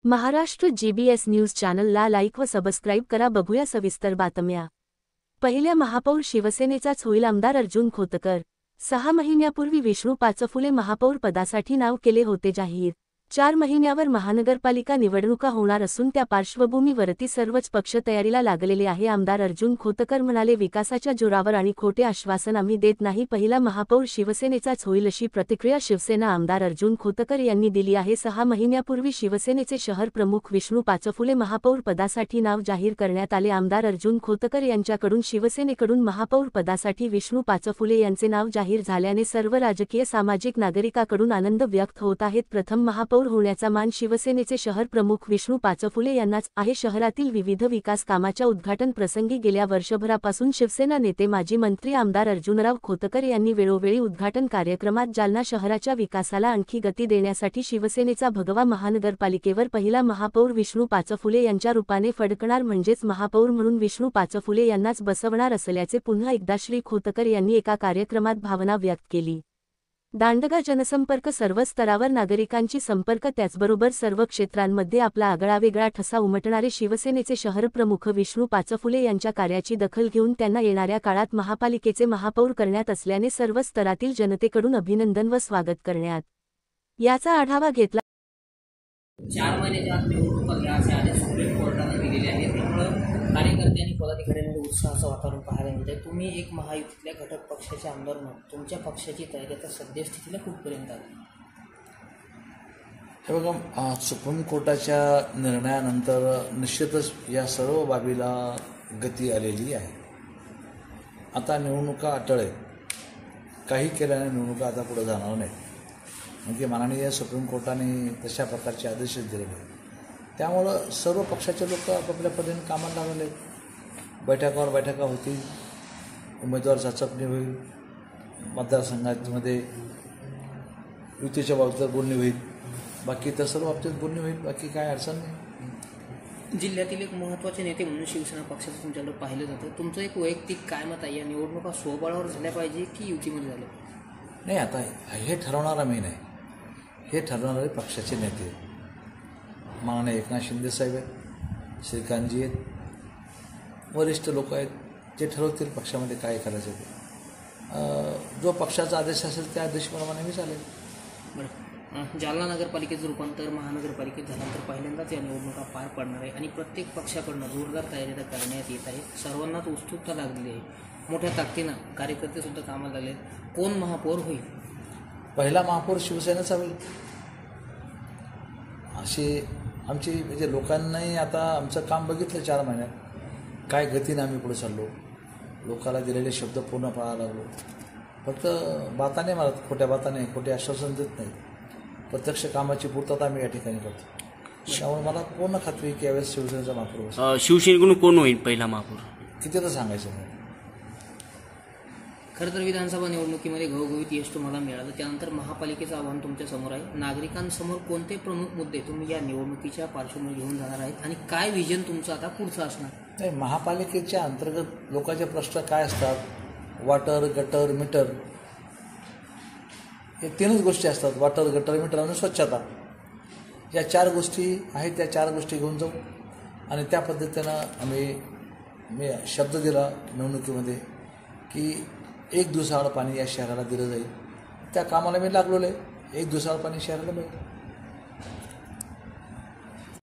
Maharashtra GBS news चॅनलला like व subscribe करा. बघूया सविस्तर बातम्या. पहिल्या महापौर शिवसेनेचाच होईल आमदार अर्जुन खोतकर. 6 महिन्यापूर्वी विष्णू पाचफुले महापौर पदासाठी नाव केले होते जाहीर. 4 महिन्यावर महानगरपालिका निवडणुका होणार असून त्या पार्श्वभूमीवरती सर्वच पक्ष तयारीला लागलेले आहे. आमदार अर्जुन खोतकर म्हणाले, विकासाच्या जोरावर आणि खोटे आश्वासन आम्ही देत नाही. पहिला महापौर शिवसेनेचाच होईल अशी प्रतिक्रिया शिवसेना आमदार अर्जुन खोतकर यांनी दिली आहे. 6 महिन्यापूर्वी शिवसेनेचे शहर प्रमुख विष्णू पाचफुले महापौर पदासाठी नाव जाहीर करण्यात आले. आमदार अर्जुन खोतकर यांच्याकडून शिवसेनेकडून महापौर पदासाठी विष्णू पाचफुले यांचे नाव जाहीर झाल्याने सर्व राजकीय सामाजिक नागरिकांकडून आनंद व्यक्त होत आहेत. प्रथम महापौर होण्याचा मान शिवसेनेचे शहर प्रमुख विष्णू पाचफुले यांनाच आहे. शहरातील विविध विकास कामाच्या उद्घाटन प्रसंगी गेल्या वर्षभरापासून शिवसेना नेते माजी मंत्री आमदार अर्जुनराव खोतकर यांनी वेळोवेळी उद्घाटन कार्यक्रमात जालना शहराच्या विकासाला आणखी गती देण्यासाठी शिवसेनेचा भगवा महानगरपालिकेवर पहिला महापौर विष्णू पाचफुले यांच्या रूपाने फडकणार, म्हणजेच महापौर म्हणून विष्णू पाचफुले यांनाच बसवणार असल्याचे पुन्हा एकदा श्री खोतकर यांनी एका कार्यक्रमात भावना व्यक्त केली. दांडगा जनसंपर्क, सर्व स्तरावर नागरिकांची संपर्क, त्याचबरोबर सर्व क्षेत्रांमध्ये आपला आगळावेगळा ठसा उमटणारे शिवसेनेचे शहरप्रमुख विष्णू पाचफुले यांच्या कार्याची दखल घेऊन त्यांना येणाऱ्या काळात महापालिकेचे महापौर करण्यात असल्याने सर्व स्तरातील जनतेकडून अभिनंदन व स्वागत करण्यात याचा आढावा घेतला. 4 महिन्याच्या आत निवडणुका घ्यायच्या आधी सुप्रीम कोर्टाने दिलेले आहे. त्यामुळे कार्यकर्ते आणि पदाधिकाऱ्यांमध्ये उत्साहाचं वातावरण पाहायला मिळत आहे. तुम्ही एक महायुतीतल्या घटक पक्षाचे आमदार म्हणून तुमच्या पक्षाची तयारी आता सद्यस्थितीला कुठपर्यंत आली? हे बघा, सुप्रीम कोर्टाच्या निर्णयानंतर निश्चितच या सर्व बाबीला गती आलेली आहे. आता निवडणुका अटळ आहेत. काही केल्याने निवडणुका आता पुढे जाणार नाहीत. म्हणजे माननीय सुप्रीम कोर्टाने तशा प्रकारचे आदेश दिलेले आहेत. त्यामुळं सर्व पक्षाचे लोक आपापल्या पद्धतीने कामाला लागले. बैठका होतील, उमेदवार चाचपणी होईल, मतदारसंघामध्ये युतीच्या बाबतीत बोलणी होईल, बाकी तर सर्व बाबतीत बोलणी होईल. बाकी काय अडचण नाही. जिल्ह्यातील एक महत्त्वाचे नेते म्हणून शिवसेना पक्षाचं तुमच्याकडे पाहिलं जातं. तुमचं एक वैयक्तिक काय मत आहे? या निवडणुका स्वबळावर झाल्या पाहिजे की युतीमध्ये झाल्या? नाही, आता हे ठरवणारा मी नाही. हे ठरवणारे पक्षाचे नेते माननीय एकनाथ शिंदे साहेब आहेत, श्रीकांतजी आहेत, वरिष्ठ लोक आहेत. ते ठरवतील पक्षामध्ये काय करायचं ते. जो पक्षाचा आदेश असेल त्या आदेशाप्रमाणे मी चालेल. बरं, जालना नगरपालिकेचं रूपांतर महानगरपालिकेत झाल्यानंतर पहिल्यांदाच या निवडणुका पार पडणार आहे आणि प्रत्येक पक्षाकडनं जोरदार तयारी करण्यात येत आहे. सर्वांनाच उत्सुकता लागलेली आहे. मोठ्या ताकदीनं कार्यकर्तेसुद्धा कामाला लागले. कोण महापौर होईल? पहिला महापौर शिवसेनेचा होईल अशी आमची, म्हणजे लोकांनाही आता आमचं काम बघितलं 4 महिन्यात काय गतीनं आम्ही पुढे चाललो. लोकांना दिलेले शब्द पूर्ण पाळायला लागलो. फक्त बाताने मारत, खोट्या बाताने, खोटे आश्वासन देत नाही. प्रत्यक्ष कामाची पूर्तता आम्ही या ठिकाणी करतो. त्यामुळे मला पूर्ण खात्री की यावेळेस शिवसेनेचा महापौर. शिवसेनेकडून कोण होईल पहिला महापौर? किती तर सांगायचं नाही. खरं तर विधानसभा निवडणुकीमध्ये घवघवीत यश तुम्हाला मिळालं. त्यानंतर महापालिकेचं आव्हान तुमच्या समोर आहे. नागरिकांसमोर कोणते प्रमुख मुद्दे तुम्ही या निवडणुकीच्या पार्श्वभूमीवर घेऊन जाणार आहेत आणि काय विजन तुमचं आता पुढचं असणार? नाही, महापालिकेच्या अंतर्गत लोकांचे प्रश्न काय असतात? वॉटर, गटर, मीटर, हे 3च गोष्टी असतात. वॉटर, गटर, मीटर आणि स्वच्छता. या 4 गोष्टी आहेत. त्या 4 गोष्टी घेऊन जाऊ आणि त्या पद्धतीनं मी शब्द दिला निवडणुकीमध्ये की 1 दिवसाआड पाणी या शहराला दिलं जाईल. त्या कामाला मी लागलेलो आहे. 1 दिवसाआड पाणी शहराला मिळेल.